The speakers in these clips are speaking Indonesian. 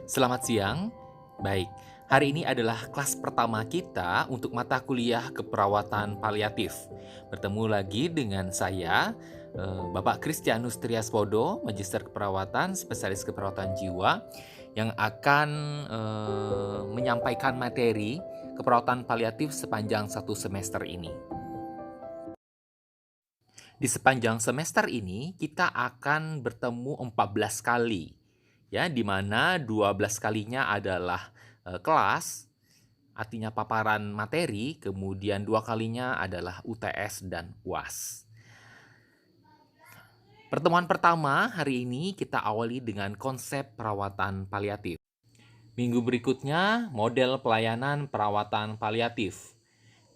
Selamat siang. Baik, hari ini adalah kelas pertama kita untuk mata kuliah keperawatan paliatif. Bertemu lagi dengan saya, Bapak Kristianus Triaspodo, Magister Keperawatan, Spesialis Keperawatan Jiwa, yang akan menyampaikan materi keperawatan paliatif sepanjang satu semester ini. Di sepanjang semester ini, kita akan bertemu 14 kali, ya, di mana 12 kalinya adalah kelas, artinya paparan materi, kemudian 2 kalinya adalah UTS dan UAS. Pertemuan pertama hari ini kita awali dengan konsep perawatan paliatif. Minggu berikutnya, model pelayanan perawatan paliatif.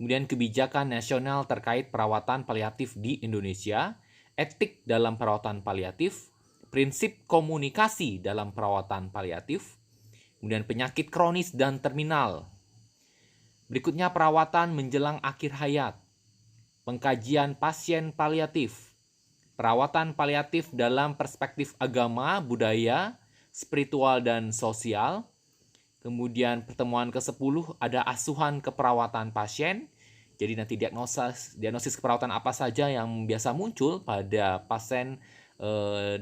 Kemudian kebijakan nasional terkait perawatan paliatif di Indonesia, etik dalam perawatan paliatif, prinsip komunikasi dalam perawatan paliatif, kemudian penyakit kronis dan terminal. Berikutnya perawatan menjelang akhir hayat, pengkajian pasien paliatif, perawatan paliatif dalam perspektif agama, budaya, spiritual, dan sosial. Kemudian pertemuan ke-10 ada asuhan keperawatan pasien. Jadi nanti diagnosis keperawatan apa saja yang biasa muncul pada pasien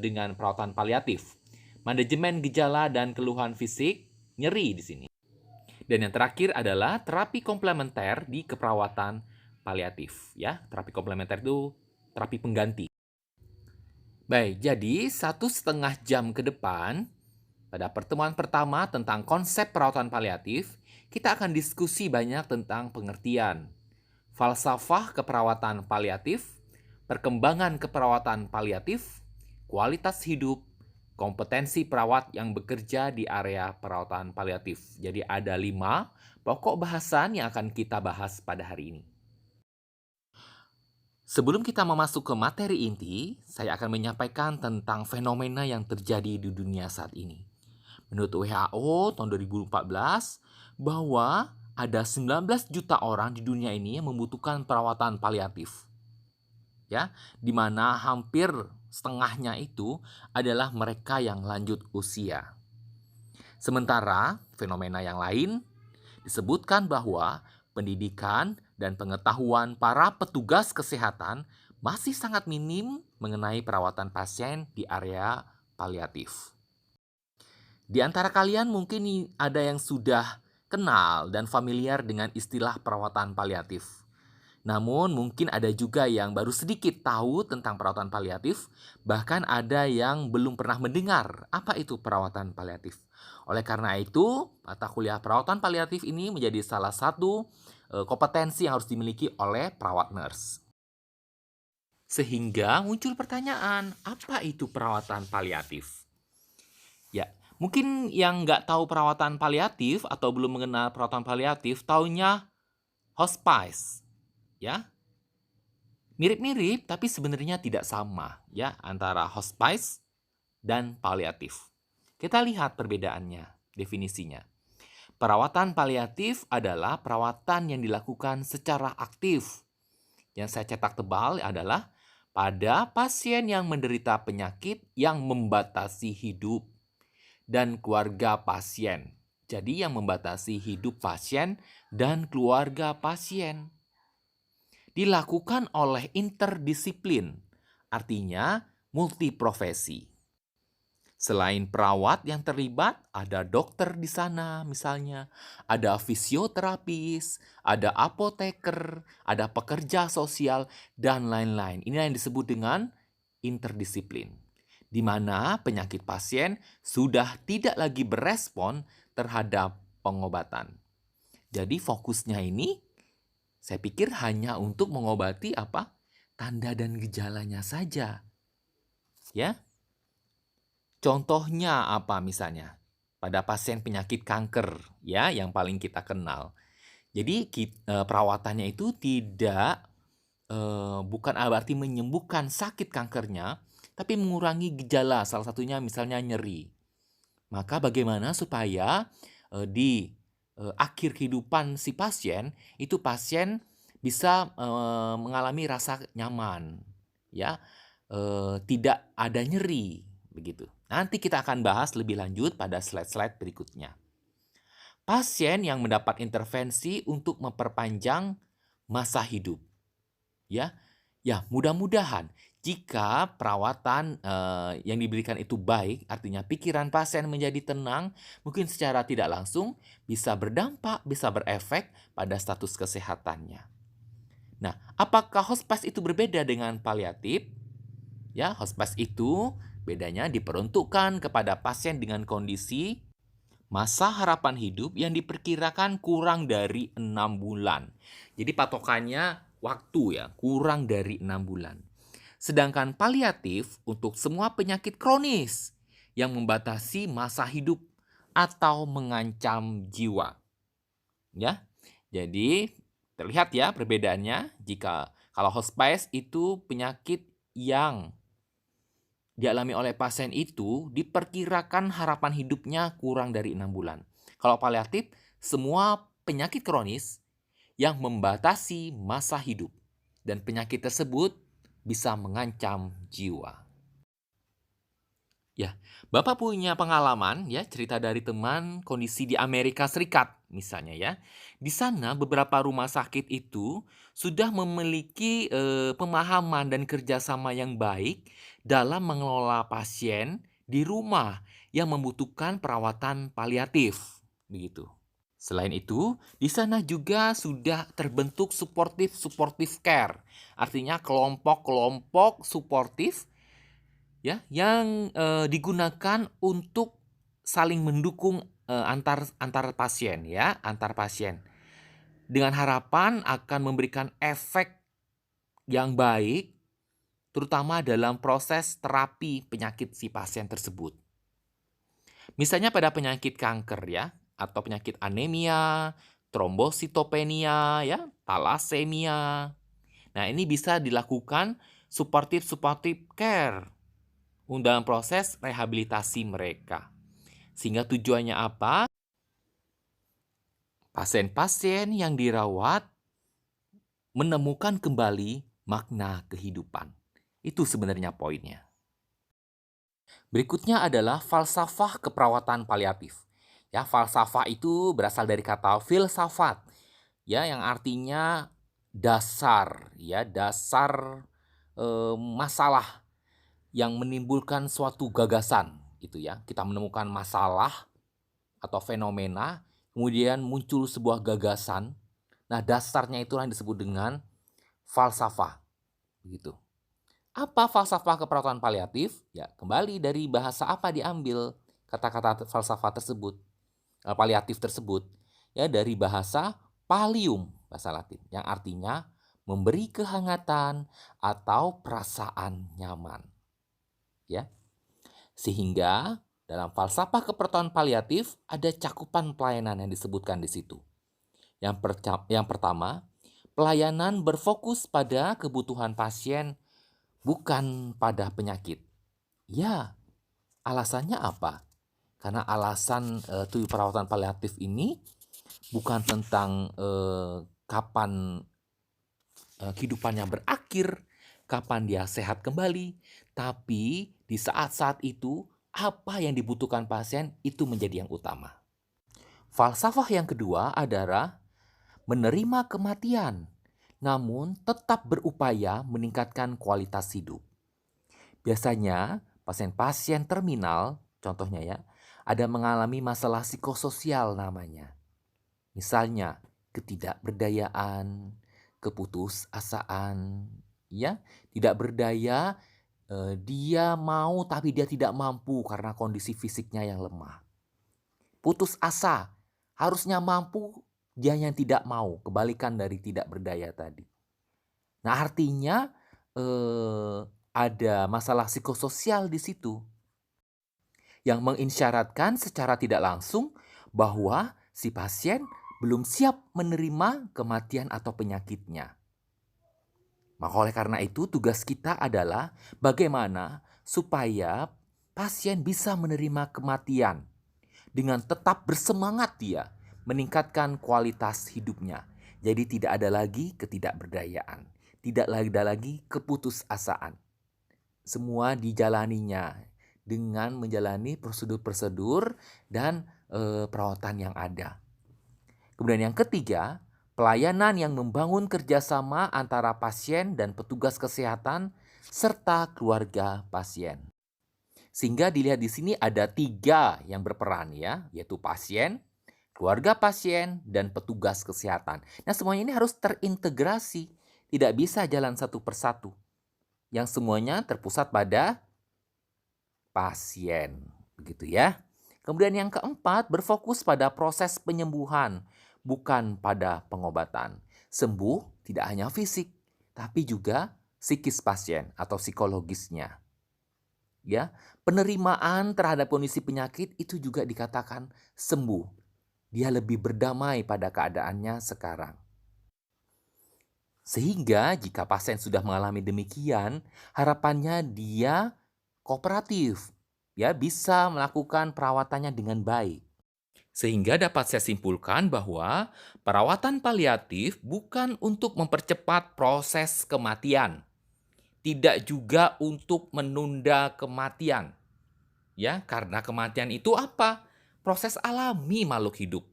dengan perawatan paliatif. Manajemen gejala dan keluhan fisik, nyeri di sini. Dan yang terakhir adalah terapi komplementer di keperawatan paliatif. Ya, terapi komplementer itu terapi pengganti. Baik, jadi 1,5 jam ke depan pada pertemuan pertama tentang konsep perawatan paliatif, kita akan diskusi banyak tentang pengertian, falsafah keperawatan paliatif, perkembangan keperawatan paliatif, kualitas hidup, kompetensi perawat yang bekerja di area perawatan paliatif. Jadi ada 5 pokok bahasan yang akan kita bahas pada hari ini. Sebelum kita masuk ke materi inti, saya akan menyampaikan tentang fenomena yang terjadi di dunia saat ini. Menurut WHO tahun 2014 bahwa ada 19 juta orang di dunia ini yang membutuhkan perawatan paliatif. Ya, di mana hampir setengahnya itu adalah mereka yang lanjut usia. Sementara fenomena yang lain disebutkan bahwa pendidikan dan pengetahuan para petugas kesehatan masih sangat minim mengenai perawatan pasien di area paliatif. Di antara kalian mungkin ada yang sudah kenal dan familiar dengan istilah perawatan paliatif. Namun mungkin ada juga yang baru sedikit tahu tentang perawatan paliatif, bahkan ada yang belum pernah mendengar apa itu perawatan paliatif. Oleh karena itu, mata kuliah perawatan paliatif ini menjadi salah satu kompetensi yang harus dimiliki oleh perawat nurse. Sehingga muncul pertanyaan, apa itu perawatan paliatif? Ya, mungkin yang nggak tahu perawatan paliatif atau belum mengenal perawatan paliatif, taunya hospice, ya. Mirip-mirip, tapi sebenarnya tidak sama, ya, antara hospice dan paliatif. Kita lihat perbedaannya, definisinya. Perawatan paliatif adalah perawatan yang dilakukan secara aktif. Yang saya cetak tebal adalah pada pasien yang menderita penyakit yang membatasi hidup dan keluarga pasien. Jadi yang membatasi hidup pasien dan keluarga pasien. Dilakukan oleh interdisiplin, artinya multiprofesi. Selain perawat yang terlibat, ada dokter di sana misalnya, ada fisioterapis, ada apoteker, ada pekerja sosial, dan lain-lain. Ini yang disebut dengan interdisiplin, di mana penyakit pasien sudah tidak lagi berespon terhadap pengobatan. Jadi fokusnya ini, saya pikir hanya untuk mengobati apa? Tanda dan gejalanya saja. Ya. Contohnya apa misalnya? Pada pasien penyakit kanker, ya, yang paling kita kenal. Jadi perawatannya itu tidak bukan berarti menyembuhkan sakit kankernya, tapi mengurangi gejala, salah satunya misalnya nyeri. Maka bagaimana supaya di akhir kehidupan si pasien, itu pasien bisa mengalami rasa nyaman, ya, tidak ada nyeri, begitu. Nanti kita akan bahas lebih lanjut pada slide-slide berikutnya. Pasien yang mendapat intervensi untuk memperpanjang masa hidup. Ya, mudah-mudahan jika perawatan yang diberikan itu baik, artinya pikiran pasien menjadi tenang, mungkin secara tidak langsung bisa berdampak, bisa berefek pada status kesehatannya. Nah, apakah hospice itu berbeda dengan paliatif? Ya, hospice itu bedanya diperuntukkan kepada pasien dengan kondisi masa harapan hidup yang diperkirakan kurang dari 6 bulan. Jadi patokannya waktu ya, kurang dari 6 bulan. Sedangkan paliatif untuk semua penyakit kronis yang membatasi masa hidup atau mengancam jiwa. Ya. Jadi terlihat ya perbedaannya jika kalau hospice itu penyakit yang dialami oleh pasien itu diperkirakan harapan hidupnya kurang dari 6 bulan. Kalau paliatif, semua penyakit kronis yang membatasi masa hidup dan penyakit tersebut bisa mengancam jiwa. Ya, Bapak punya pengalaman ya, cerita dari teman kondisi di Amerika Serikat misalnya ya. Di sana beberapa rumah sakit itu sudah memiliki pemahaman dan kerjasama yang baik dalam mengelola pasien di rumah yang membutuhkan perawatan paliatif, begitu. Selain itu, di sana juga sudah terbentuk supportive care, artinya kelompok-kelompok suportif ya yang digunakan untuk saling mendukung antar pasien ya, antar pasien. Dengan harapan akan memberikan efek yang baik terutama dalam proses terapi penyakit si pasien tersebut. Misalnya pada penyakit kanker ya, atau penyakit anemia, trombositopenia ya, thalassemia. Nah, ini bisa dilakukan supportive care dalam proses rehabilitasi mereka. Sehingga tujuannya apa? Pasien-pasien yang dirawat menemukan kembali makna kehidupan. Itu sebenarnya poinnya. Berikutnya adalah falsafah keperawatan paliatif. Ya, falsafah itu berasal dari kata filsafat, ya, yang artinya dasar, ya, dasar masalah yang menimbulkan suatu gagasan, gitu ya. Kita menemukan masalah atau fenomena, kemudian muncul sebuah gagasan. Nah, dasarnya itulah yang disebut dengan falsafah, begitu. Apa falsafah keperawatan paliatif? Ya, kembali dari bahasa apa diambil kata-kata falsafah tersebut, paliatif tersebut? Ya, dari bahasa pallium, bahasa Latin, yang artinya memberi kehangatan atau perasaan nyaman. Ya. Sehingga dalam falsafah keperawatan paliatif ada cakupan pelayanan yang disebutkan di situ. Yang pertama, pelayanan berfokus pada kebutuhan pasien bukan pada penyakit. Ya, alasannya apa? Karena alasan perawatan paliatif ini bukan tentang kapan kehidupannya berakhir, kapan dia sehat kembali, tapi di saat-saat itu apa yang dibutuhkan pasien itu menjadi yang utama. Falsafah yang kedua adalah menerima kematian, namun tetap berupaya meningkatkan kualitas hidup. Biasanya pasien-pasien terminal, contohnya ya, ada mengalami masalah psikososial namanya. Misalnya ketidakberdayaan, keputusasaan, ya, tidak berdaya, dia mau tapi dia tidak mampu karena kondisi fisiknya yang lemah. Putus asa, harusnya mampu, dia yang tidak mau, kebalikan dari tidak berdaya tadi. Nah, artinya ada masalah psikososial di situ yang mengisyaratkan secara tidak langsung bahwa si pasien belum siap menerima kematian atau penyakitnya. Maka oleh karena itu tugas kita adalah bagaimana supaya pasien bisa menerima kematian dengan tetap bersemangat dia meningkatkan kualitas hidupnya. Jadi tidak ada lagi ketidakberdayaan, tidak ada lagi keputusasaan. Semua dijalaninya dengan menjalani prosedur-prosedur dan perawatan yang ada. Kemudian yang ketiga, pelayanan yang membangun kerjasama antara pasien dan petugas kesehatan serta keluarga pasien. Sehingga dilihat di sini ada 3 yang berperan ya, yaitu pasien, keluarga pasien, dan petugas kesehatan. Nah, semuanya ini harus terintegrasi, tidak bisa jalan satu persatu. Yang semuanya terpusat pada pasien, begitu ya. Kemudian yang keempat, berfokus pada proses penyembuhan, bukan pada pengobatan. Sembuh tidak hanya fisik, tapi juga psikis pasien atau psikologisnya. Ya, penerimaan terhadap kondisi penyakit itu juga dikatakan sembuh. Dia lebih berdamai pada keadaannya sekarang. Sehingga jika pasien sudah mengalami demikian, harapannya dia kooperatif, ya bisa melakukan perawatannya dengan baik. Sehingga dapat saya simpulkan bahwa perawatan paliatif bukan untuk mempercepat proses kematian, tidak juga untuk menunda kematian. Ya, karena kematian itu apa? Proses alami makhluk hidup.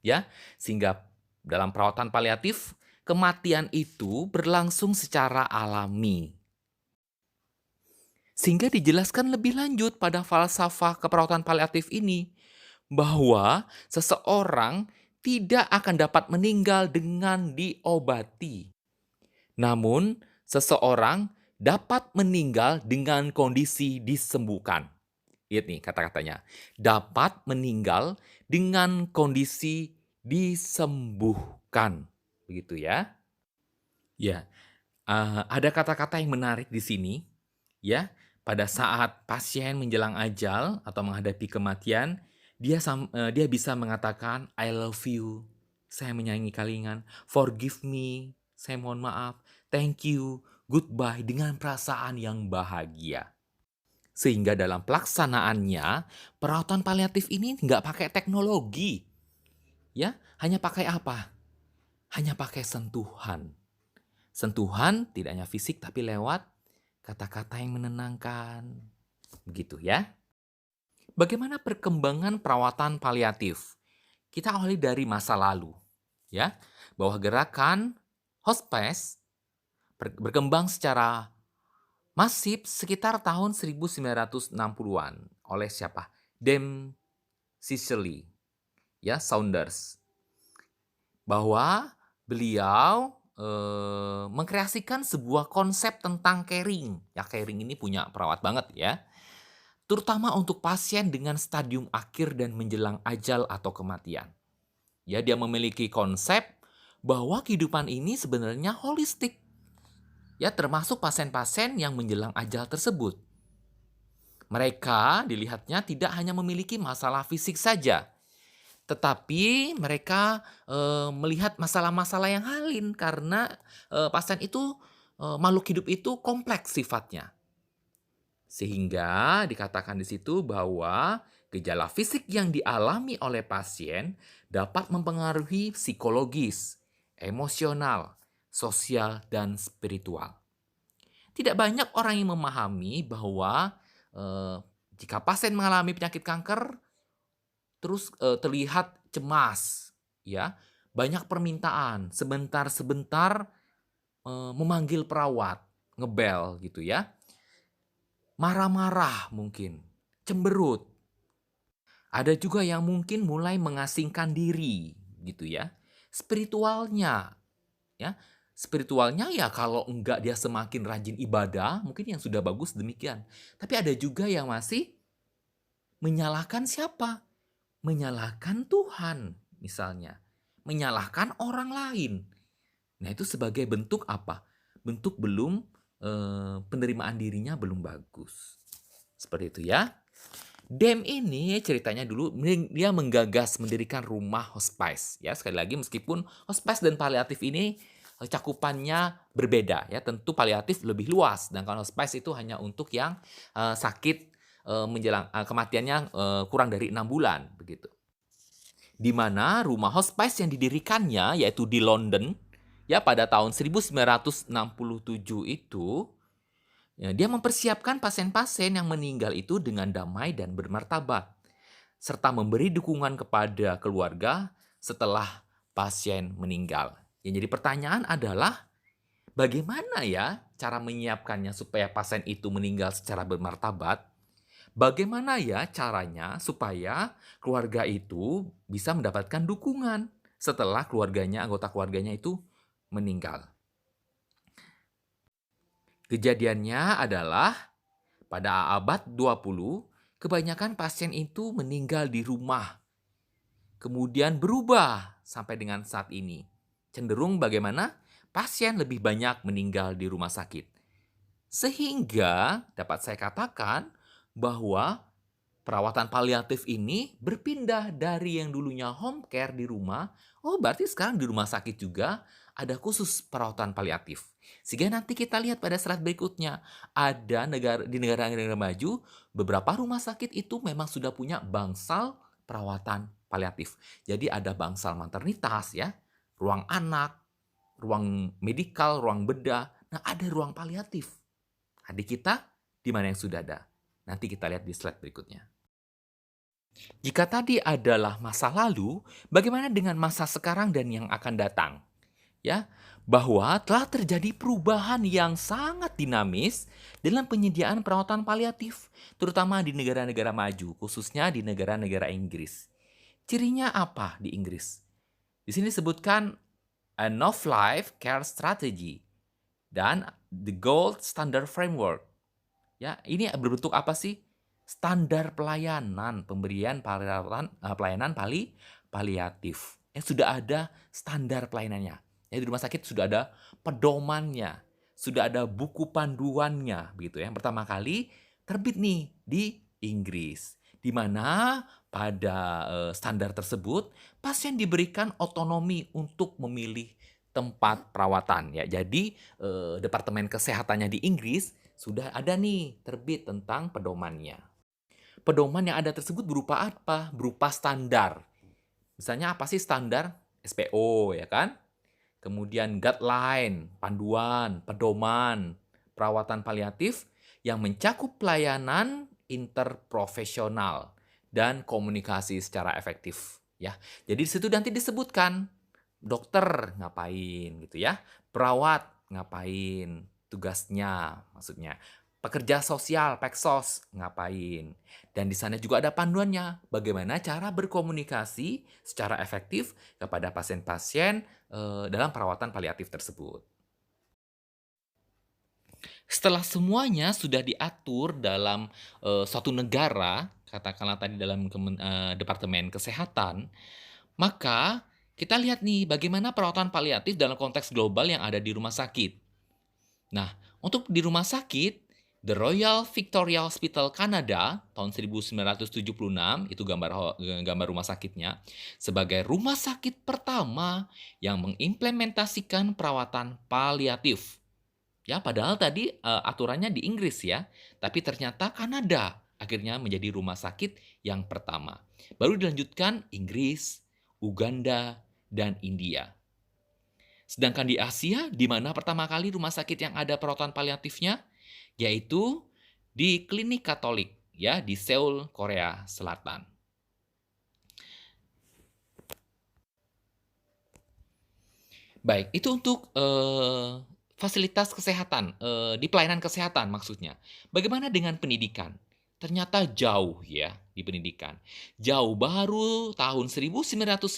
Ya, sehingga dalam perawatan paliatif, kematian itu berlangsung secara alami. Sehingga dijelaskan lebih lanjut pada falsafah keperawatan paliatif ini, bahwa seseorang tidak akan dapat meninggal dengan diobati. Namun, seseorang dapat meninggal dengan kondisi disembuhkan. Lihat nih kata-katanya. Dapat meninggal dengan kondisi disembuhkan. Begitu ya. Ya, ada kata-kata yang menarik di sini. Ya, pada saat pasien menjelang ajal atau menghadapi kematian, dia bisa mengatakan, I love you, saya menyayangi kalian, forgive me, saya mohon maaf, thank you, goodbye, dengan perasaan yang bahagia. Sehingga dalam pelaksanaannya, perawatan paliatif ini nggak pakai teknologi. Ya, hanya pakai apa? Hanya pakai sentuhan. Sentuhan tidak hanya fisik tapi lewat kata-kata yang menenangkan. Begitu ya. Bagaimana perkembangan perawatan paliatif? Kita awali dari masa lalu, ya, bahwa gerakan hospice berkembang secara masif sekitar tahun 1960-an oleh siapa? Dame Cicely, ya, Saunders. Bahwa beliau mengkreasikan sebuah konsep tentang caring. Ya, caring ini punya perawat banget ya. Terutama untuk pasien dengan stadium akhir dan menjelang ajal atau kematian. Ya, dia memiliki konsep bahwa kehidupan ini sebenarnya holistik. Ya, termasuk pasien-pasien yang menjelang ajal tersebut. Mereka dilihatnya tidak hanya memiliki masalah fisik saja, tetapi mereka melihat masalah-masalah yang lain karena pasien itu, makhluk hidup itu kompleks sifatnya. Sehingga dikatakan di situ bahwa gejala fisik yang dialami oleh pasien dapat mempengaruhi psikologis, emosional, sosial, dan spiritual. Tidak banyak orang yang memahami bahwa jika pasien mengalami penyakit kanker, terus terlihat cemas, ya, banyak permintaan, sebentar-sebentar memanggil perawat, ngebel gitu ya. Marah-marah mungkin, cemberut. Ada juga yang mungkin mulai mengasingkan diri gitu ya. Spiritualnya ya. Spiritualnya ya kalau enggak dia semakin rajin ibadah, mungkin yang sudah bagus demikian. Tapi ada juga yang masih menyalahkan siapa? Menyalahkan Tuhan misalnya. Menyalahkan orang lain. Nah, itu sebagai bentuk apa? Bentuk belum penerimaan dirinya belum bagus. Seperti itu ya. Dem ini ceritanya dulu dia menggagas mendirikan rumah hospice. Ya, sekali lagi meskipun hospice dan paliatif ini cakupannya berbeda ya. Tentu paliatif lebih luas, sedangkan hospice itu hanya untuk yang sakit menjelang kematiannya kurang dari 6 bulan begitu. Di mana rumah hospice yang didirikannya yaitu di London ya pada tahun 1967 itu Ya, dia mempersiapkan pasien-pasien yang meninggal itu dengan damai dan bermartabat, serta memberi dukungan kepada keluarga setelah pasien meninggal. Yang jadi pertanyaan adalah, bagaimana ya cara menyiapkannya supaya pasien itu meninggal secara bermartabat? Bagaimana ya caranya supaya keluarga itu bisa mendapatkan dukungan setelah anggota keluarganya itu meninggal? Kejadiannya adalah pada abad 20, kebanyakan pasien itu meninggal di rumah, kemudian berubah sampai dengan saat ini. Cenderung bagaimana? Pasien lebih banyak meninggal di rumah sakit. Sehingga dapat saya katakan bahwa perawatan paliatif ini berpindah dari yang dulunya home care di rumah, berarti sekarang di rumah sakit juga ada khusus perawatan paliatif. Sehingga nanti kita lihat pada slide berikutnya, ada di negara-negara maju, beberapa rumah sakit itu memang sudah punya bangsal perawatan paliatif. Jadi ada bangsal maternitas ya, ruang anak, ruang medikal, ruang bedah. Nah, ada ruang paliatif. Adik kita di mana yang sudah ada? Nanti kita lihat di slide berikutnya. Jika tadi adalah masa lalu, bagaimana dengan masa sekarang dan yang akan datang? Ya, bahwa telah terjadi perubahan yang sangat dinamis dalam penyediaan perawatan paliatif, terutama di negara-negara maju, khususnya di negara-negara Inggris. Cirinya apa di Inggris? Di sini disebutkan End of Life Care Strategy dan The Gold Standard Framework. Ya, ini berbentuk apa sih? Standar pelayanan pemberian pelayanan paliatif. Sudah ada standar pelayanannya. Ya, di rumah sakit sudah ada pedomannya, sudah ada buku panduannya, begitu ya. Yang pertama kali terbit nih di Inggris, di mana pada standar tersebut pasien diberikan otonomi untuk memilih tempat perawatan ya. Jadi Departemen Kesehatannya di Inggris sudah ada nih terbit tentang pedomannya. Pedoman yang ada tersebut berupa apa? Berupa standar. Misalnya apa sih standar? SPO ya kan? Kemudian guideline, panduan, pedoman, perawatan paliatif yang mencakup pelayanan interprofesional dan komunikasi secara efektif ya. Jadi di situ nanti disebutkan dokter ngapain gitu ya, perawat ngapain, tugasnya maksudnya. Pekerja sosial, peksos, ngapain. Dan di sana juga ada panduannya, bagaimana cara berkomunikasi secara efektif kepada pasien-pasien dalam perawatan paliatif tersebut. Setelah semuanya sudah diatur dalam suatu negara, katakanlah tadi dalam Departemen Kesehatan, maka kita lihat nih bagaimana perawatan paliatif dalam konteks global yang ada di rumah sakit. Nah, untuk di rumah sakit, The Royal Victoria Hospital Kanada tahun 1976, itu gambar rumah sakitnya, sebagai rumah sakit pertama yang mengimplementasikan perawatan paliatif. Ya, padahal tadi aturannya di Inggris ya, tapi ternyata Kanada akhirnya menjadi rumah sakit yang pertama. Baru dilanjutkan Inggris, Uganda, dan India. Sedangkan di Asia, di mana pertama kali rumah sakit yang ada perawatan paliatifnya, yaitu di Klinik Katolik ya di Seoul, Korea Selatan. Baik, itu untuk fasilitas kesehatan, di pelayanan kesehatan maksudnya. Bagaimana dengan pendidikan? Ternyata jauh ya di pendidikan. Jauh, baru tahun 1996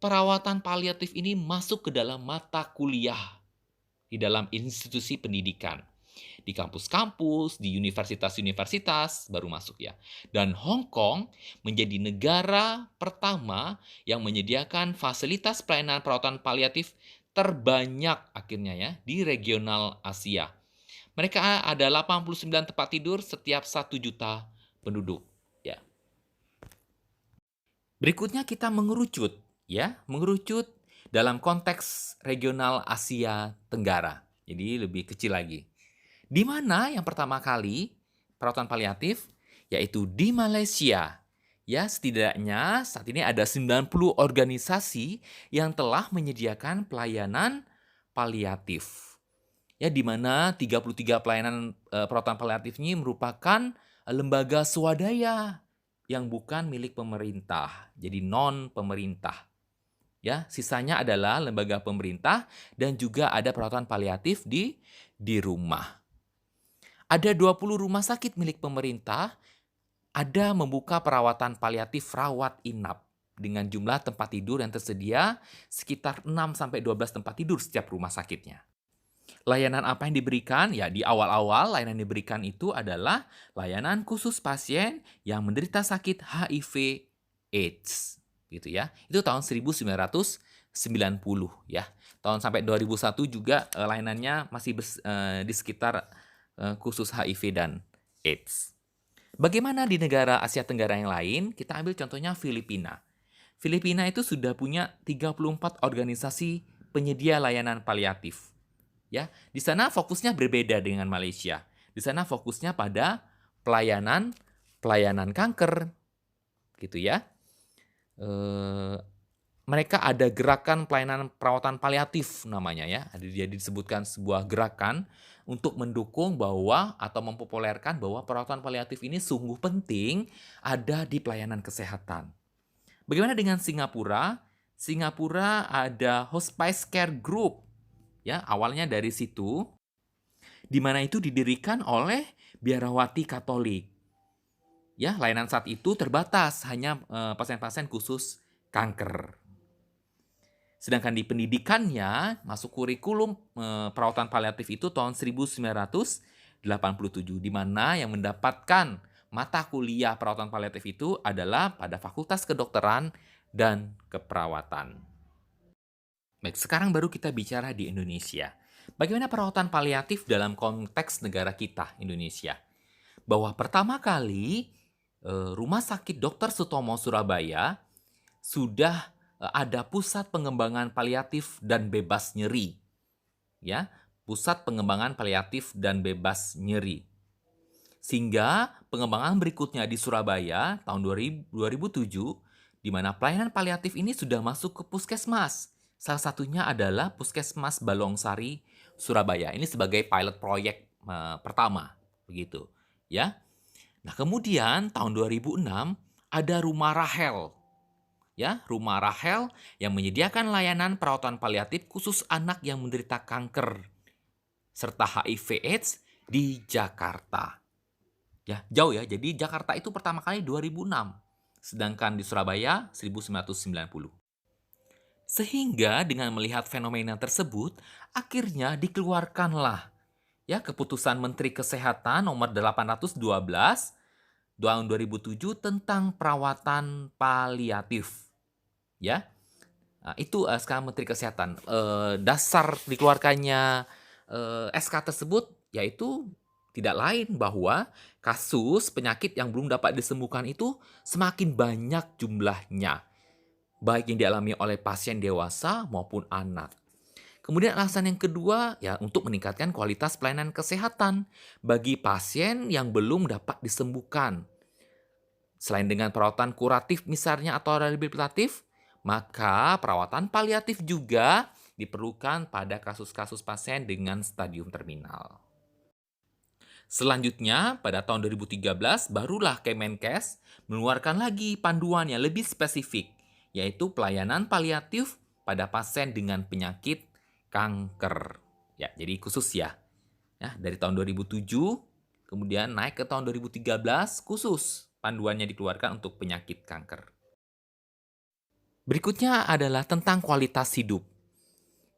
perawatan paliatif ini masuk ke dalam mata kuliah di dalam institusi pendidikan. Di kampus-kampus, di universitas-universitas baru masuk ya. Dan Hong Kong menjadi negara pertama yang menyediakan fasilitas pelayanan perawatan paliatif terbanyak akhirnya ya di regional Asia. Mereka ada 89 tempat tidur setiap 1 juta penduduk ya. Berikutnya kita mengerucut dalam konteks regional Asia Tenggara. Jadi lebih kecil lagi. Di mana yang pertama kali perawatan paliatif yaitu di Malaysia. Ya, setidaknya saat ini ada 90 organisasi yang telah menyediakan pelayanan paliatif. ya di mana 33 pelayanan perawatan paliatif ini merupakan lembaga swadaya yang bukan milik pemerintah, jadi non pemerintah. Ya, sisanya adalah lembaga pemerintah dan juga ada perawatan paliatif di rumah. Ada 20 rumah sakit milik pemerintah, ada membuka perawatan paliatif rawat inap dengan jumlah tempat tidur yang tersedia sekitar 6 sampai 12 tempat tidur setiap rumah sakitnya. Layanan apa yang diberikan? Ya, di awal-awal layanan yang diberikan itu adalah layanan khusus pasien yang menderita sakit HIV AIDS, gitu ya. Itu tahun 1990 ya. Tahun sampai 2001 juga layanannya masih di sekitar khusus HIV dan AIDS. Bagaimana di negara Asia Tenggara yang lain? Kita ambil contohnya Filipina. Filipina itu sudah punya 34 organisasi penyedia layanan paliatif. Ya, di sana fokusnya berbeda dengan Malaysia. Di sana fokusnya pada pelayanan kanker, gitu ya. Mereka ada gerakan pelayanan perawatan paliatif namanya ya. Jadi disebutkan sebuah gerakan untuk mendukung bahwa atau mempopulerkan bahwa perawatan paliatif ini sungguh penting ada di pelayanan kesehatan. Bagaimana dengan Singapura? Singapura ada Hospice Care Group. Ya, awalnya dari situ, di mana itu didirikan oleh biarawati Katolik. Ya, layanan saat itu terbatas, hanya pasien-pasien khusus kanker. Sedangkan di pendidikannya, masuk kurikulum perawatan paliatif itu tahun 1987, di mana yang mendapatkan mata kuliah perawatan paliatif itu adalah pada Fakultas Kedokteran dan Keperawatan. Baik, sekarang baru kita bicara di Indonesia. Bagaimana perawatan paliatif dalam konteks negara kita, Indonesia? Bahwa pertama kali Rumah Sakit Dr. Sutomo Surabaya sudah ada pusat pengembangan paliatif dan bebas nyeri. Ya, pusat pengembangan paliatif dan bebas nyeri. Sehingga pengembangan berikutnya di Surabaya tahun 2007, di mana pelayanan paliatif ini sudah masuk ke puskesmas. Salah satunya adalah Puskesmas Balongsari, Surabaya. Ini sebagai pilot proyek pertama, begitu, ya. Nah, kemudian tahun 2006 ada Rumah Rahel. Ya, Rumah Rahel yang menyediakan layanan perawatan paliatif khusus anak yang menderita kanker serta HIV AIDS di Jakarta. Ya, jauh ya. Jadi Jakarta itu pertama kali 2006, sedangkan di Surabaya 1990. Sehingga dengan melihat fenomena tersebut, akhirnya dikeluarkanlah ya keputusan Menteri Kesehatan nomor 812 tahun 2007 tentang perawatan paliatif. Ya. Nah, itu sekarang Menteri Kesehatan. Dasar dikeluarkannya SK tersebut yaitu tidak lain bahwa kasus penyakit yang belum dapat disembuhkan itu semakin banyak jumlahnya, baik yang dialami oleh pasien dewasa maupun anak. Kemudian alasan yang kedua, ya untuk meningkatkan kualitas pelayanan kesehatan bagi pasien yang belum dapat disembuhkan. Selain dengan perawatan kuratif misalnya atau rehabilitatif, maka perawatan paliatif juga diperlukan pada kasus-kasus pasien dengan stadium terminal. Selanjutnya, pada tahun 2013, barulah Kemenkes mengeluarkan lagi panduan yang lebih spesifik, yaitu pelayanan paliatif pada pasien dengan penyakit kanker. Ya, jadi khusus ya. Ya, dari tahun 2007, kemudian naik ke tahun 2013, khusus panduannya dikeluarkan untuk penyakit kanker. Berikutnya adalah tentang kualitas hidup.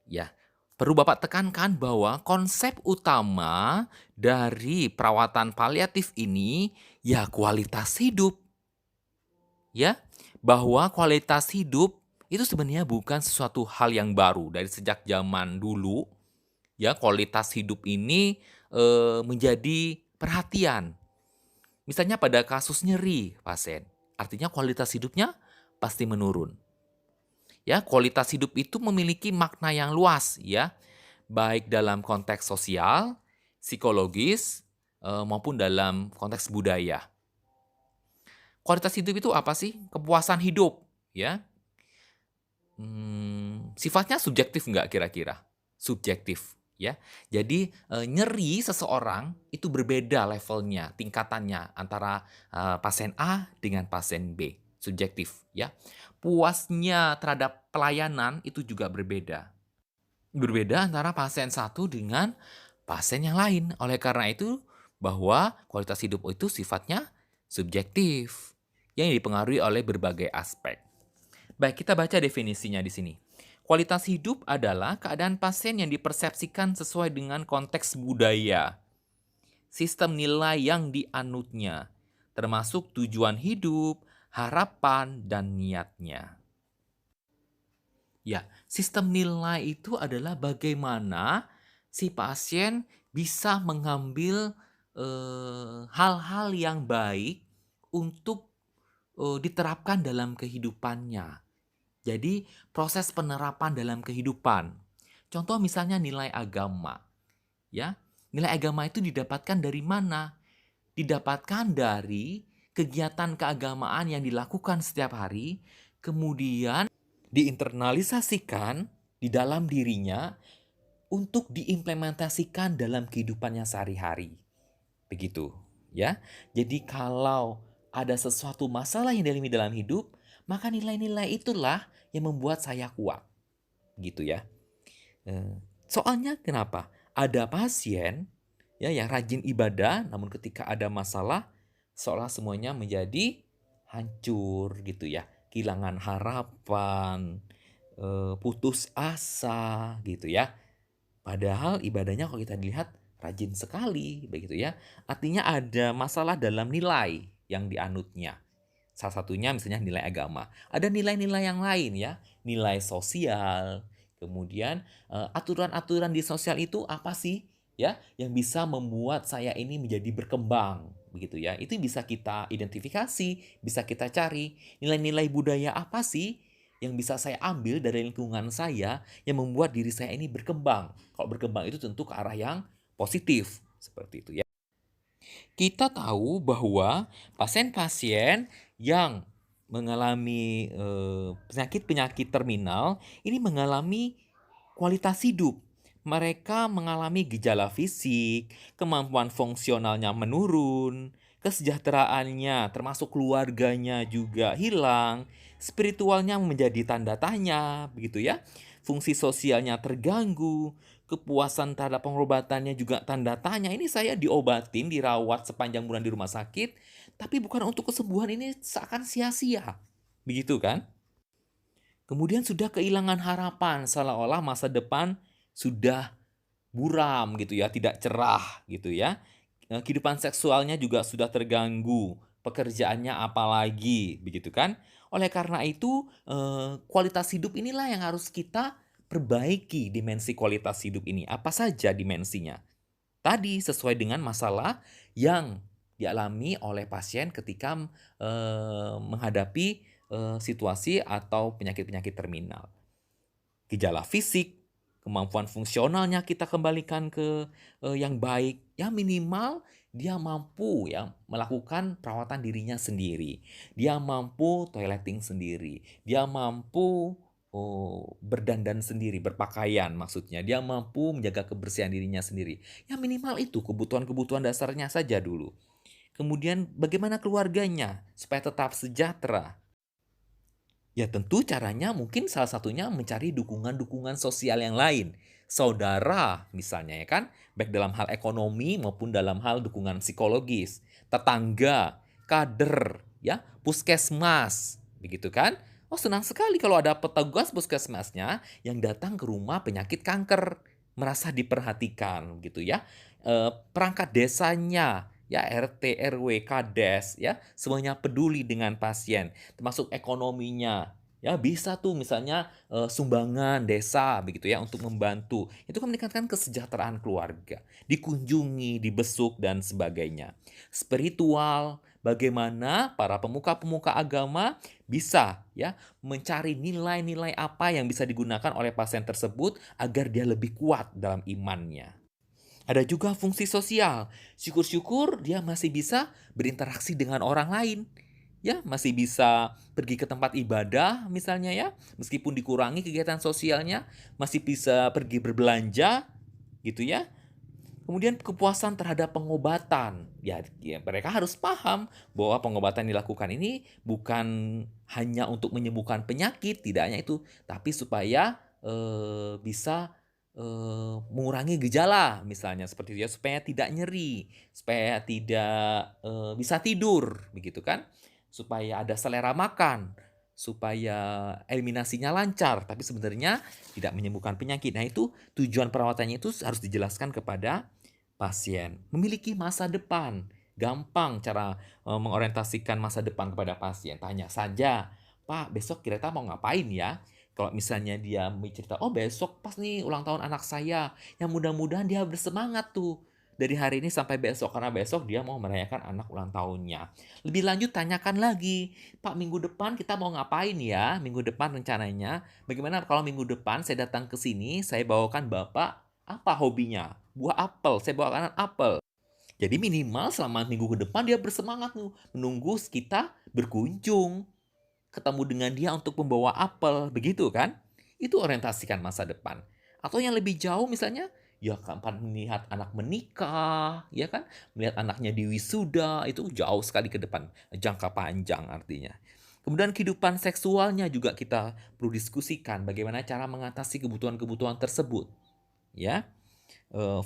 Ya, perlu Bapak tekankan bahwa konsep utama dari perawatan paliatif ini ya kualitas hidup. Ya, bahwa kualitas hidup itu sebenarnya bukan sesuatu hal yang baru dari sejak zaman dulu. Ya, kualitas hidup ini menjadi perhatian. Misalnya pada kasus nyeri pasien, artinya kualitas hidupnya pasti menurun. Ya, kualitas hidup itu memiliki makna yang luas ya, baik dalam konteks sosial, psikologis, maupun dalam konteks budaya. Kualitas hidup itu apa sih? Kepuasan hidup, ya. Sifatnya subjektif nggak kira-kira? Subjektif. ya. Jadi, nyeri seseorang itu berbeda levelnya, tingkatannya antara, pasien A dengan pasien B, subjektif ya. Puasnya terhadap pelayanan itu juga berbeda. Berbeda antara pasien satu dengan pasien yang lain. Oleh karena itu, bahwa kualitas hidup itu sifatnya subjektif yang dipengaruhi oleh berbagai aspek. Baik, kita baca definisinya di sini. Kualitas hidup adalah keadaan pasien yang dipersepsikan sesuai dengan konteks budaya, sistem nilai yang dianutnya, termasuk tujuan hidup, harapan, dan niatnya. Ya, sistem nilai itu adalah bagaimana si pasien bisa mengambil hal-hal yang baik untuk diterapkan dalam kehidupannya. Jadi, proses penerapan dalam kehidupan. Contoh misalnya nilai agama, ya. Nilai agama itu didapatkan dari mana? Didapatkan dari kegiatan keagamaan yang dilakukan setiap hari, kemudian diinternalisasikan di dalam dirinya untuk diimplementasikan dalam kehidupannya sehari-hari. Begitu, ya. Jadi kalau ada sesuatu masalah yang dialami dalam hidup, maka nilai-nilai itulah yang membuat saya kuat. Gitu ya. Soalnya kenapa? Ada pasien ya yang rajin ibadah, namun ketika ada masalah seolah semuanya menjadi hancur gitu ya. Kehilangan harapan, putus asa gitu ya. Padahal ibadahnya kalau kita lihat rajin sekali begitu ya. Artinya ada masalah dalam nilai yang dianutnya. Salah satunya misalnya nilai agama. Ada nilai-nilai yang lain ya, nilai sosial. Kemudian aturan-aturan di sosial itu apa sih ya yang bisa membuat saya ini menjadi berkembang begitu ya. Itu bisa kita identifikasi, bisa kita cari. Nilai-nilai budaya apa sih yang bisa saya ambil dari lingkungan saya yang membuat diri saya ini berkembang. Kalau berkembang itu tentu ke arah yang positif seperti itu ya. Kita tahu bahwa pasien-pasien yang mengalami penyakit-penyakit terminal ini mengalami kualitas hidup. Mereka mengalami gejala fisik, kemampuan fungsionalnya menurun, kesejahteraannya termasuk keluarganya juga hilang, spiritualnya menjadi tanda tanya, begitu ya. Fungsi sosialnya terganggu, kepuasan terhadap pengobatannya juga tanda tanya. Ini saya diobatin, dirawat sepanjang bulan di rumah sakit, tapi bukan untuk kesembuhan, ini seakan sia-sia. Begitu kan? Kemudian sudah kehilangan harapan, seolah-olah masa depan sudah buram gitu ya, tidak cerah gitu ya. Kehidupan seksualnya juga sudah terganggu, pekerjaannya apalagi, begitu kan? Oleh karena itu, kualitas hidup inilah yang harus kita perbaiki, dimensi kualitas hidup ini. Apa saja dimensinya? Tadi sesuai dengan masalah yang dialami oleh pasien ketika menghadapi situasi atau penyakit-penyakit terminal. Gejala fisik, kemampuan fungsionalnya kita kembalikan ke yang baik. Ya minimal dia mampu ya melakukan perawatan dirinya sendiri. Dia mampu toileting sendiri. Dia mampu berdandan sendiri, berpakaian maksudnya. Dia mampu menjaga kebersihan dirinya sendiri. Ya minimal itu kebutuhan-kebutuhan dasarnya saja dulu. Kemudian bagaimana keluarganya supaya tetap sejahtera? Ya tentu caranya mungkin salah satunya mencari dukungan-dukungan sosial yang lain. Saudara misalnya ya kan, baik dalam hal ekonomi maupun dalam hal dukungan psikologis. Tetangga, kader, ya, puskesmas, begitu kan? Oh senang sekali kalau ada petugas puskesmasnya yang datang ke rumah penyakit kanker, merasa diperhatikan gitu ya. Perangkat desanya, ya RT, RW, Kades, ya semuanya peduli dengan pasien termasuk ekonominya. Ya bisa tuh misalnya sumbangan desa begitu ya untuk membantu. Itu kan meningkatkan kesejahteraan keluarga. Dikunjungi, dibesuk dan sebagainya. Spiritual, bagaimana para pemuka-pemuka agama bisa ya mencari nilai-nilai apa yang bisa digunakan oleh pasien tersebut agar dia lebih kuat dalam imannya. Ada juga fungsi sosial. Syukur-syukur dia masih bisa berinteraksi dengan orang lain. Ya, masih bisa pergi ke tempat ibadah misalnya ya, meskipun dikurangi kegiatan sosialnya, masih bisa pergi berbelanja, gitu ya. Kemudian kepuasan terhadap pengobatan. Ya, mereka harus paham bahwa pengobatan dilakukan ini bukan hanya untuk menyembuhkan penyakit, tidak hanya itu, tapi supaya bisa mengurangi gejala, misalnya seperti itu ya, supaya tidak nyeri, supaya tidak bisa tidur, begitu kan? Supaya ada selera makan, supaya eliminasinya lancar, tapi sebenarnya tidak menyembuhkan penyakit. Nah, itu tujuan perawatannya itu harus dijelaskan kepada pasien. Memiliki masa depan. Gampang cara mengorientasikan masa depan kepada pasien. Tanya saja, Pak, besok kira-kira mau ngapain ya? Kalau misalnya dia bercerita, oh besok pas nih ulang tahun anak saya, yang mudah-mudahan dia bersemangat tuh dari hari ini sampai besok, karena besok dia mau merayakan anak ulang tahunnya. Lebih lanjut tanyakan lagi, Pak, minggu depan kita mau ngapain ya? Minggu depan rencananya, bagaimana kalau minggu depan saya datang ke sini, saya bawakan Bapak apa hobinya? Buah apel, saya bawakan apel. Jadi minimal selama minggu ke depan dia bersemangat nih, menunggu kita berkunjung, ketemu dengan dia untuk membawa apel, begitu kan? Itu orientasikan masa depan. Atau yang lebih jauh misalnya, ya kapan melihat anak menikah, ya kan? Melihat anaknya di wisuda, itu jauh sekali ke depan, jangka panjang artinya. Kemudian kehidupan seksualnya juga kita perlu diskusikan bagaimana cara mengatasi kebutuhan-kebutuhan tersebut, ya. Eh,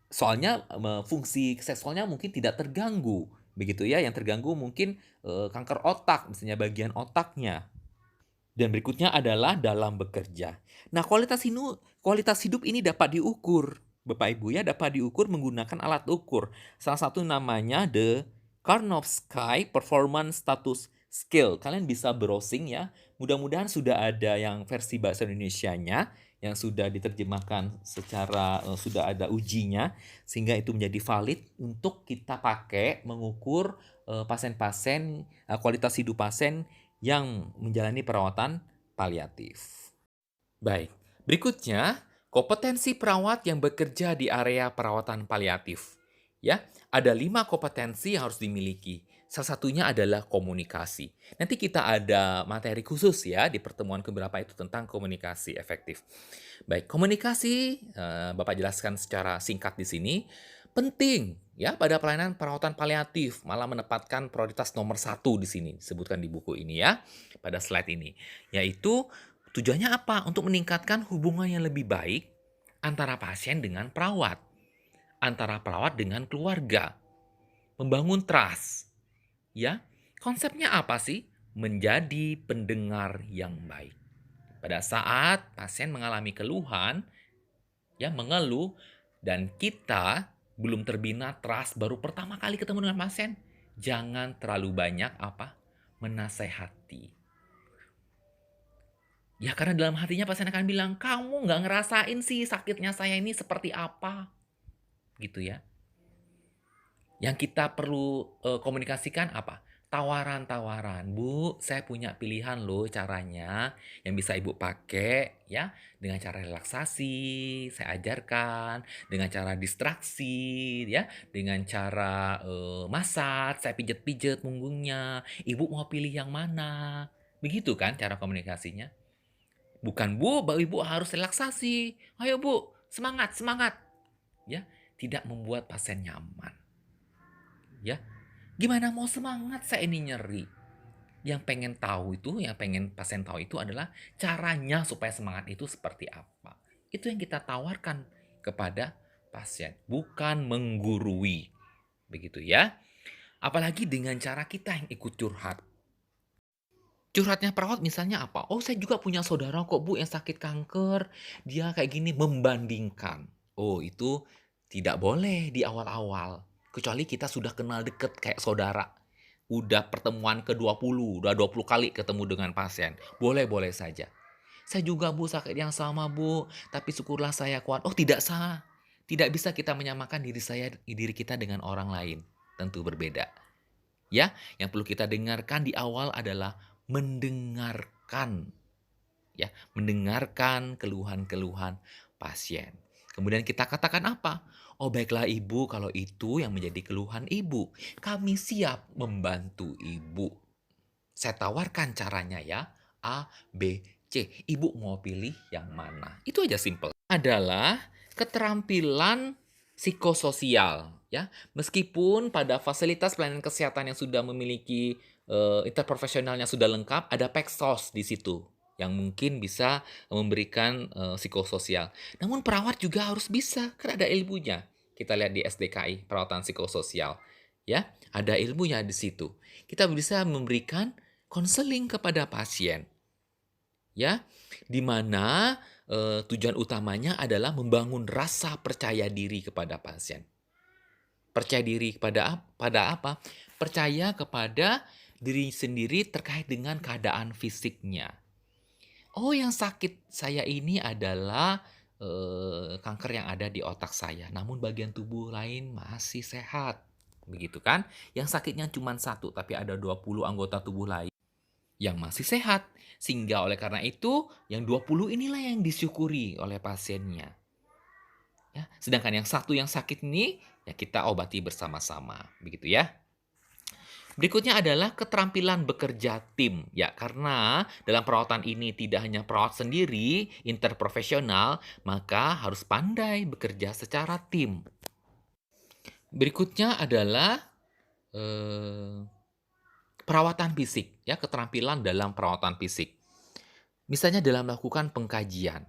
Soalnya fungsi seksualnya mungkin tidak terganggu, begitu ya. Yang terganggu mungkin kanker otak, misalnya bagian otaknya. Dan berikutnya adalah dalam bekerja. Nah, kualitas hidup ini dapat diukur. Bapak Ibu ya, dapat diukur menggunakan alat ukur. Salah satu namanya The Karnofsky Performance Status Scale. Kalian bisa browsing ya. Mudah-mudahan sudah ada yang versi bahasa Indonesianya yang sudah diterjemahkan secara sudah ada ujinya sehingga itu menjadi valid untuk kita pakai mengukur pasien-pasien kualitas hidup pasien yang menjalani perawatan paliatif. Baik, berikutnya kompetensi perawat yang bekerja di area perawatan paliatif. Ya, ada 5 kompetensi yang harus dimiliki. Salah satunya adalah komunikasi. Nanti kita ada materi khusus ya di pertemuan keberapa itu tentang komunikasi efektif. Baik, komunikasi Bapak jelaskan secara singkat di sini. Penting ya pada pelayanan perawatan paliatif, malah menempatkan prioritas nomor 1 di sini, disebutkan di buku ini ya, pada slide ini. Yaitu tujuannya apa? Untuk meningkatkan hubungan yang lebih baik antara pasien dengan perawat, antara perawat dengan keluarga, membangun trust. Ya, konsepnya apa sih? Menjadi pendengar yang baik. Pada saat pasien mengalami keluhan, ya mengeluh, dan kita belum terbina trust, baru pertama kali ketemu dengan pasien, jangan terlalu banyak menasehati. Ya karena dalam hatinya pasien akan bilang, kamu nggak ngerasain sih sakitnya saya ini seperti apa. Gitu ya. Yang kita perlu komunikasikan apa? Tawaran-tawaran. Bu, saya punya pilihan loh caranya yang bisa Ibu pakai ya. Dengan cara relaksasi, saya ajarkan. Dengan cara distraksi ya. Dengan cara massage, saya pijet-pijet punggungnya. Ibu mau pilih yang mana? Begitu kan cara komunikasinya. Bukan, Bu, Ibu harus relaksasi. Ayo Bu, semangat, semangat. Ya, tidak membuat pasien nyaman. Ya, gimana mau semangat saya ini nyeri? Yang pengen tahu itu, yang pengen pasien tahu itu adalah caranya supaya semangat itu seperti apa. Itu yang kita tawarkan kepada pasien, bukan menggurui. Begitu ya. Apalagi dengan cara kita yang ikut curhat. Curhatnya perawat misalnya apa? Oh, saya juga punya saudara kok Bu yang sakit kanker. Dia kayak gini, membandingkan. Oh, itu tidak boleh di awal-awal. Kecuali kita sudah kenal deket kayak saudara. Udah pertemuan ke-20, udah 20 kali ketemu dengan pasien. Boleh-boleh saja. Saya juga Bu sakit yang sama Bu, tapi syukurlah saya kuat. Oh, tidak sah. Tidak bisa kita menyamakan diri kita dengan orang lain. Tentu berbeda. Ya, yang perlu kita dengarkan di awal adalah mendengarkan. Ya, mendengarkan keluhan-keluhan pasien. Kemudian kita katakan apa? Oh, baiklah Ibu, kalau itu yang menjadi keluhan Ibu, kami siap membantu Ibu. Saya tawarkan caranya ya, A, B, C. Ibu mau pilih yang mana? Itu aja simple. Adalah keterampilan psikososial, ya. Meskipun pada fasilitas pelayanan kesehatan yang sudah memiliki interprofesionalnya sudah lengkap, ada Peksos di situ yang mungkin bisa memberikan psikososial. Namun perawat juga harus bisa, kan ada ilmunya. Kita lihat di SDKI, perawatan psikososial, ya, ada ilmunya di situ. Kita bisa memberikan konseling kepada pasien, ya, di mana tujuan utamanya adalah membangun rasa percaya diri kepada pasien. Percaya diri pada apa? Percaya kepada diri sendiri terkait dengan keadaan fisiknya. Oh, yang sakit saya ini adalah kanker yang ada di otak saya, namun bagian tubuh lain masih sehat. Begitu kan? Yang sakitnya cuma satu, tapi ada 20 anggota tubuh lain yang masih sehat. Sehingga oleh karena itu, yang 20 inilah yang disyukuri oleh pasiennya. Ya, sedangkan yang satu yang sakit ini, ya kita obati bersama-sama. Begitu ya. Berikutnya adalah keterampilan bekerja tim. Ya, karena dalam perawatan ini tidak hanya perawat sendiri, interprofesional, maka harus pandai bekerja secara tim. Berikutnya adalah perawatan fisik, ya, keterampilan dalam perawatan fisik. Misalnya dalam melakukan pengkajian,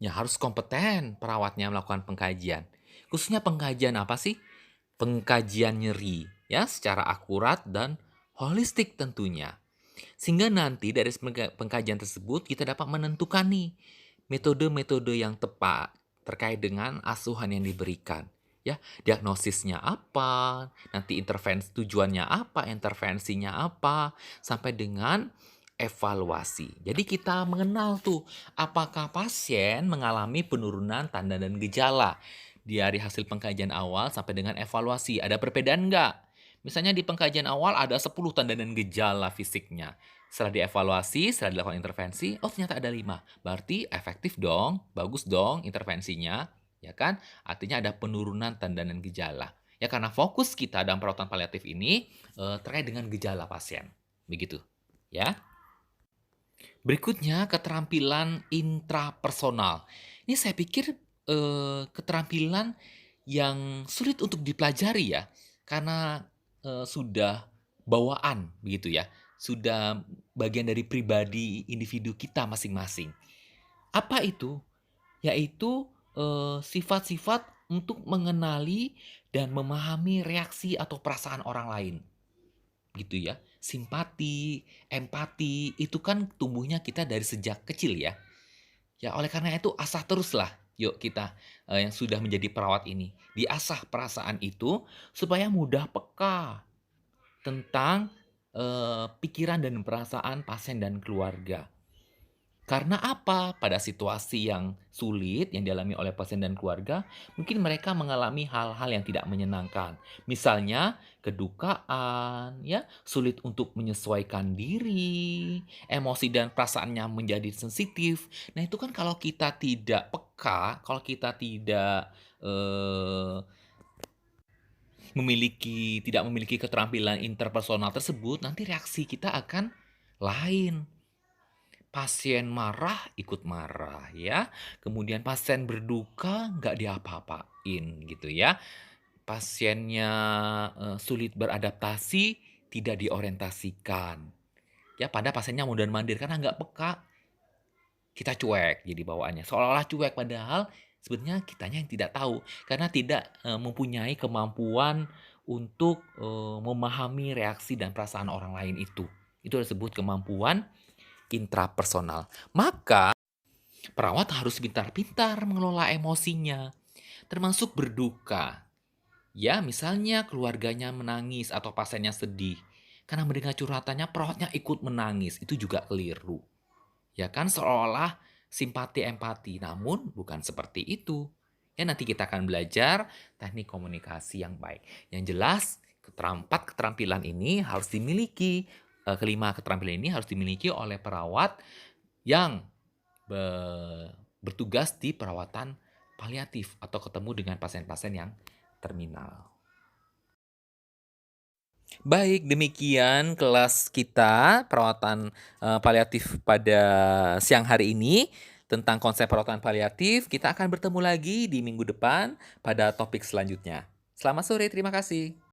ya harus kompeten perawatnya melakukan pengkajian. Khususnya pengkajian apa sih? Pengkajian nyeri, ya, secara akurat dan holistik tentunya. Sehingga nanti dari pengkajian tersebut kita dapat menentukan nih metode-metode yang tepat terkait dengan asuhan yang diberikan. Ya, diagnosisnya apa, nanti tujuannya apa, intervensinya apa, sampai dengan evaluasi. Jadi kita mengenal tuh apakah pasien mengalami penurunan tanda dan gejala dari hasil pengkajian awal sampai dengan evaluasi. Ada perbedaan nggak? Misalnya di pengkajian awal ada 10 tanda dan gejala fisiknya. Setelah dievaluasi, setelah dilakukan intervensi, oh ternyata ada 5. Berarti efektif dong, bagus dong intervensinya, ya kan? Artinya ada penurunan tanda dan gejala. Ya karena fokus kita dalam perawatan paliatif ini terkait dengan gejala pasien. Begitu, ya. Berikutnya keterampilan intrapersonal. Ini saya pikir keterampilan yang sulit untuk dipelajari ya, karena sudah bawaan begitu ya, sudah bagian dari pribadi individu kita masing-masing. Apa itu? Yaitu sifat-sifat untuk mengenali dan memahami reaksi atau perasaan orang lain. Gitu ya. Simpati, empati, itu kan tumbuhnya kita dari sejak kecil ya. Ya oleh karena itu asah teruslah yuk kita yang sudah menjadi perawat ini. Diasah perasaan itu supaya mudah peka tentang pikiran dan perasaan pasien dan keluarga. Karena apa? Pada situasi yang sulit yang dialami oleh pasien dan keluarga, mungkin mereka mengalami hal-hal yang tidak menyenangkan. Misalnya kedukaan, ya, sulit untuk menyesuaikan diri, emosi dan perasaannya menjadi sensitif. Nah, itu kan kalau kita tidak peka, kalau kita tidak tidak memiliki keterampilan interpersonal tersebut, nanti reaksi kita akan lain. Pasien marah, ikut marah ya. Kemudian pasien berduka, nggak diapa-apain gitu ya. Pasiennya sulit beradaptasi, tidak diorientasikan. Ya, pada pasiennya mondar-mandir karena nggak peka, kita cuek jadi bawaannya. Seolah-olah cuek, padahal sebenarnya kitanya yang tidak tahu. Karena tidak mempunyai kemampuan untuk memahami reaksi dan perasaan orang lain itu. Itu disebut kemampuan intrapersonal. Maka perawat harus pintar-pintar mengelola emosinya, termasuk berduka. Ya, misalnya keluarganya menangis atau pasiennya sedih. Karena mendengar curhatannya, perawatnya ikut menangis. Itu juga keliru. Ya kan, seolah simpati empati. Namun, bukan seperti itu. Ya, nanti kita akan belajar teknik komunikasi yang baik. Yang jelas, empat keterampilan ini harus dimiliki. Kelima keterampilan ini harus dimiliki oleh perawat yang bertugas di perawatan paliatif atau ketemu dengan pasien-pasien yang terminal. Baik, demikian kelas kita perawatan paliatif pada siang hari ini. tentang konsep perawatan paliatif. Kita akan bertemu lagi di minggu depan pada topik selanjutnya. Selamat sore, terima kasih.